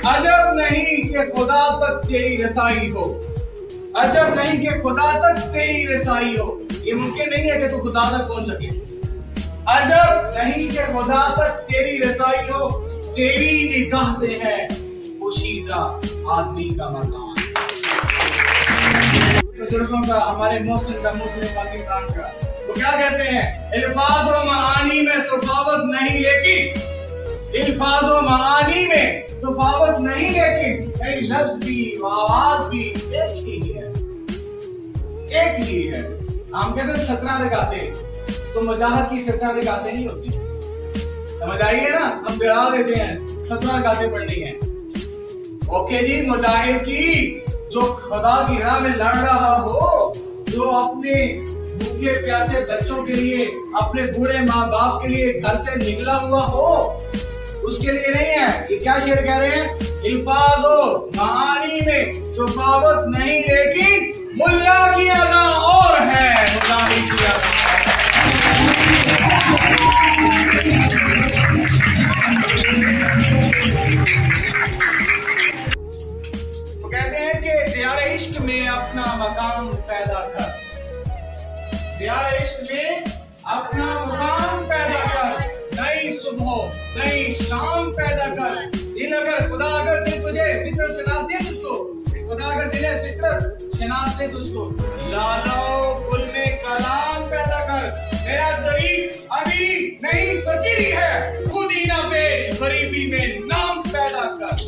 अजब नहीं कि खुदा तक तेरी रसाई हो, अजब नहीं कि खुदा तक तेरी रसाई हो। ये मुमकिन नहीं है कि तू खुदा तक पहुंच सके। अजब नहीं कि खुदा तक तेरी रसाई हो, तेरी निगाह से है पोशीदा आदमी का मकान। बुजुर्गों का, हमारे मुस्लिम पाकिस्तान का, वो क्या कहते हैं? अल्फाज और मानी में तफावत नहीं, लेकिन अल्फाज और मानी में तफावत नहीं, लेकिन लफ्ज भी आवाज भी एक ही है, एक ही है। हम कहते हैं 17 रकातें, तो मुजाहिद की 17 रकातें नहीं होती। समझ आइए ना, हम गिरा देते हैं 17 रकातें पढ़नी है। ओके जी, मुजाहिद की जो खुदा की राह में लड़ रहा हो, जो अपने भूखे प्यासे बच्चों के लिए, अपने बूढ़े माँ बाप के लिए घर से निकला हुआ हो, उसके लिए नहीं है। ये क्या शेर कह रहे हैं? अल्फाजो मानी में तफावत नहीं, लेकिन मुल्ला की अदा और है, मुजाहिद की अदा। तो कहते हैं कि दियारे इश्क में अपना मकाम पैदा कर, दियारे इश्क में अपना मकाम पैदा कर, नई सुबह नई शाम पैदा कर। दिल अगर खुदा अगर दे तुझे फितरत शनास दे तुझको, खुदा अगर दिले फितरत शनास दे तुझको, लालो कुल में कलाम पैदा कर। मेरा गरीब अमीरी नहीं फकीरी है, खुद ही ना बेच गरीबी में नाम पैदा कर।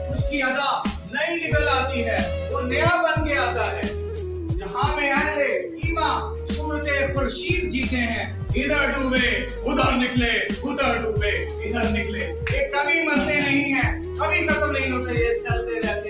उसकी अदा नई निकल आती है, वो नया बन के आता है। जहां में अहले ईमान सूरते खुर्शीद जीते हैं, इधर डूबे उधर निकले, उधर डूबे इधर निकले। ये कभी मरते नहीं है, कभी खत्म नहीं होते, ये चलते रहते